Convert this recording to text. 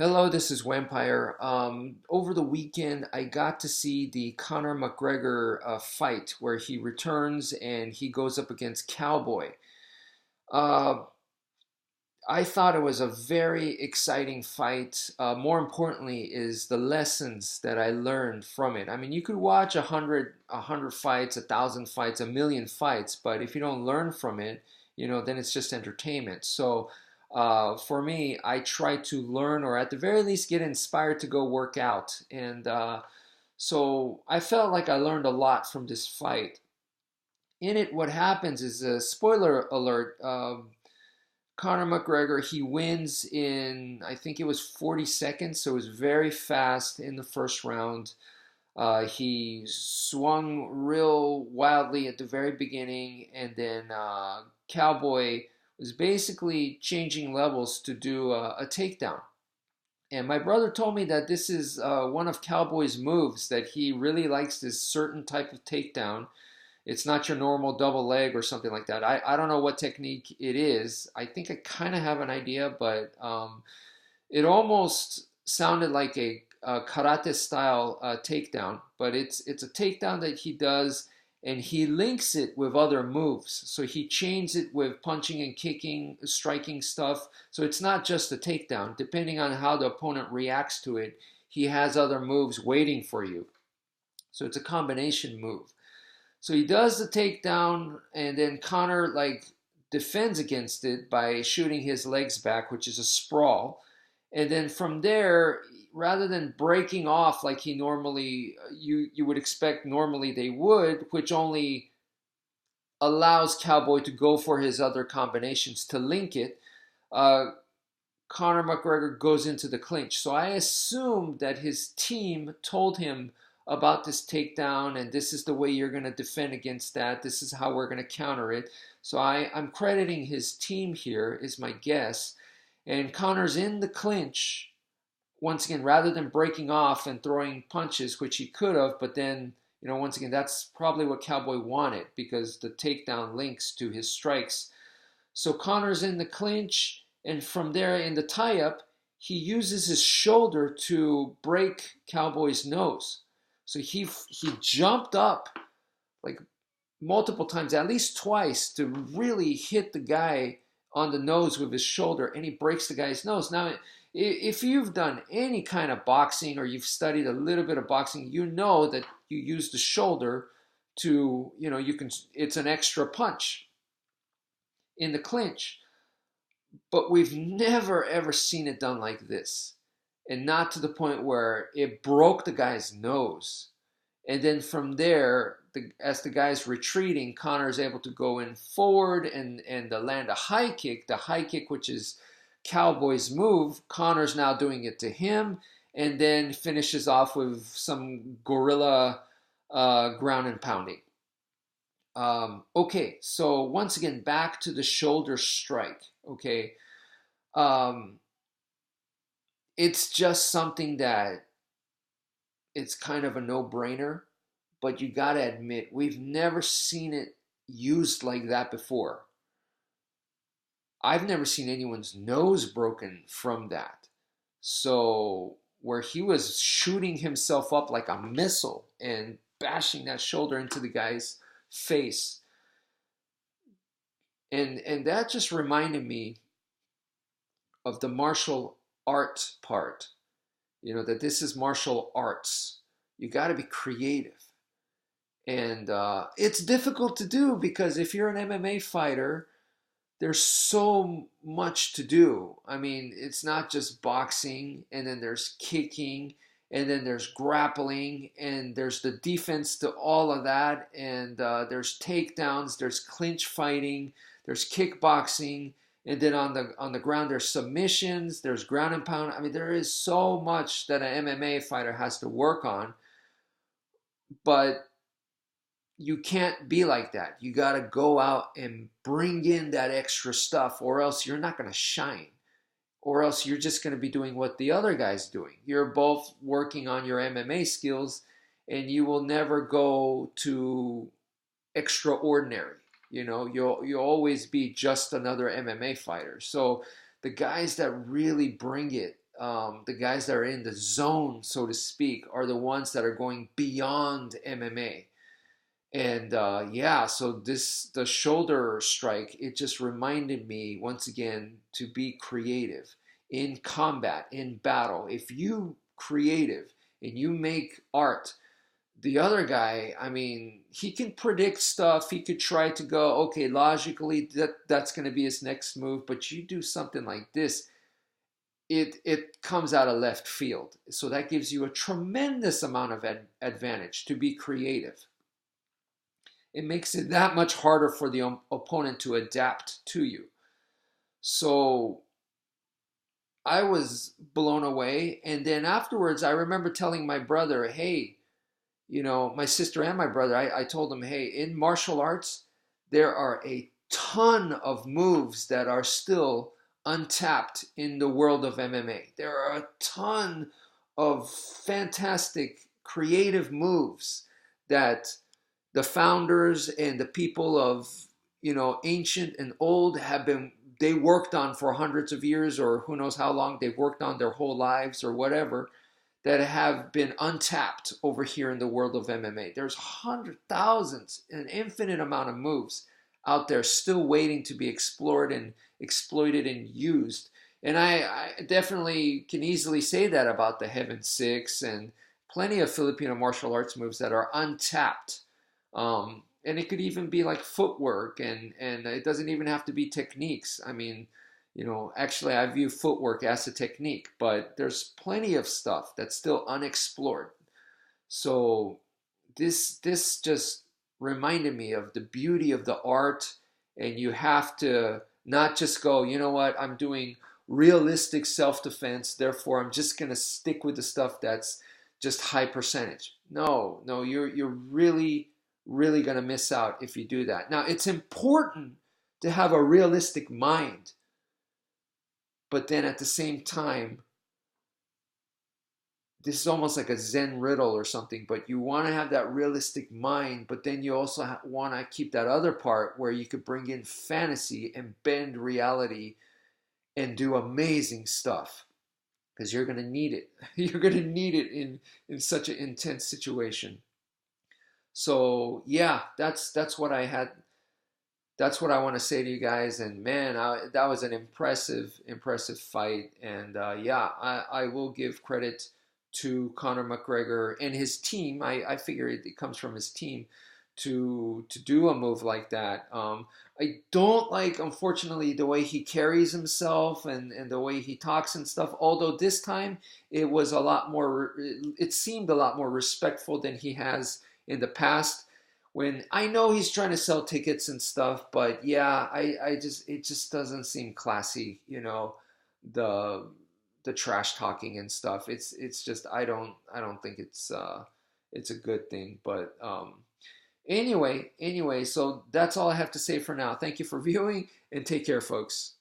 Hello, this is wmpyr. Over the weekend, I got to see the Conor McGregor fight where he returns and he goes up against Cowboy. Uh, I thought it was a very exciting fight. More importantly, is the lessons that I learned from it. I mean, you could watch a hundred fights, 1,000 fights, 1,000,000 fights, but if you don't learn from it, then it's just entertainment. So, for me, I try to learn, or at the very least, get inspired to go work out. And so I felt like I learned a lot from this fight. In it, what happens is a spoiler alert. Conor McGregor, he wins in, I think it was 40 seconds, so it was very fast in the first round. He swung real wildly at the very beginning, and then Cowboy was basically changing levels to do a takedown. And my brother told me that this is one of Cowboy's moves, that he really likes this certain type of takedown. It's not your normal double leg or something like that. I don't know what technique it is. I think I kind of have an idea, but it almost sounded like a karate style takedown. But it's a takedown that he does, and he links it with other moves. So he chains it with punching and kicking, striking stuff. So it's not just a takedown. Depending on how the opponent reacts to it, he has other moves waiting for you. So it's a combination move. So he does the takedown, and then Conor defends against it by shooting his legs back, which is a sprawl. And then from there, rather than breaking off like he normally you would expect normally they would, which only allows Cowboy to go for his other combinations to link it, uh, Conor McGregor goes into the clinch. So I assume that his team told him about this takedown, and this is the way you're going to defend against that. This is how we're going to counter it. So I'm crediting his team here, is my guess. And Conor's in the clinch. Once again, rather than breaking off and throwing punches, which he could have, but then, once again, that's probably what Cowboy wanted because the takedown links to his strikes. So Conor's in the clinch, and from there in the tie-up, he uses his shoulder to break Cowboy's nose. So he jumped up like multiple times, at least twice, to really hit the guy on the nose with his shoulder, and he breaks the guy's nose. Now, if you've done any kind of boxing or you've studied a little bit of boxing, you know that you use the shoulder to, it's an extra punch in the clinch. But we've never ever seen it done like this. And not to the point where it broke the guy's nose. And then from there, as the guy's retreating, Conor is able to go in forward and land a high kick. The high kick, which is Cowboy's move, Conor's now doing it to him, and then finishes off with some gorilla ground and pounding. Okay, so once again, back to the shoulder strike. Okay, um, it's just something that it's kind of a no-brainer, but you got to admit, we've never seen it used like that before. I've never seen anyone's nose broken from that. So, where he was shooting himself up like a missile and bashing that shoulder into the guy's face. And that just reminded me of the martial arts part. That this is martial arts. You got to be creative. And it's difficult to do because if you're an MMA fighter, there's so much to do. I mean, it's not just boxing, and then there's kicking, and then there's grappling, and there's the defense to all of that, and there's takedowns, there's clinch fighting, there's kickboxing, and then on the ground there's submissions, there's ground and pound. I mean, there is so much that an MMA fighter has to work on, but you can't be like that. You got to go out and bring in that extra stuff, or else you're not going to shine. Or else you're just going to be doing what the other guy's doing. You're both working on your MMA skills, and you will never go to extraordinary. You'll always be just another MMA fighter. So the guys that really bring it, the guys that are in the zone, so to speak, are the ones that are going beyond MMA. And yeah, so the shoulder strike, it just reminded me once again to be creative in combat, in battle. If you creative and you make art, the other guy, I mean, he can predict stuff. He could try to go, okay, logically that's going to be his next move. But you do something like this, it comes out of left field. So that gives you a tremendous amount of advantage to be creative. It makes it that much harder for the opponent to adapt to you. So I was blown away. And then afterwards, I remember telling my brother, hey, my sister and my brother, I told them, hey, in martial arts, there are a ton of moves that are still untapped in the world of MMA. There are a ton of fantastic creative moves that the founders and the people of, ancient and old they worked on for hundreds of years, or who knows how long they've worked on their whole lives or whatever, that have been untapped over here in the world of MMA. There's hundreds, thousands, an infinite amount of moves out there still waiting to be explored and exploited and used. And I definitely can easily say that about the Heaven Six and plenty of Filipino martial arts moves that are untapped. And it could even be like footwork, and it doesn't even have to be techniques. I mean, actually I view footwork as a technique, but there's plenty of stuff that's still unexplored. So this just reminded me of the beauty of the art, and you have to not just go, you know what, I'm doing realistic self-defense, therefore I'm just gonna stick with the stuff that's just high percentage. No, you're really, really gonna miss out if you do that. Now it's important to have a realistic mind, but then at the same time, this is almost like a Zen riddle or something, but you want to have that realistic mind, but then you also want to keep that other part where you could bring in fantasy and bend reality and do amazing stuff, because you're going to need it. You're going to need it in such an intense situation. So yeah, that's what I had. That's what I want to say to you guys. And man, that was an impressive fight. And yeah, I will give credit to Conor McGregor and his team. I figure it comes from his team to do a move like that. I don't like, unfortunately, the way he carries himself and the way he talks and stuff. Although this time it was a lot more, it seemed a lot more respectful than he has in the past. When I know he's trying to sell tickets and stuff, but yeah, it just doesn't seem classy, the the trash talking and stuff. It's just I don't think it's a good thing. But anyway, so that's all I have to say for now. Thank you for viewing, and take care, folks.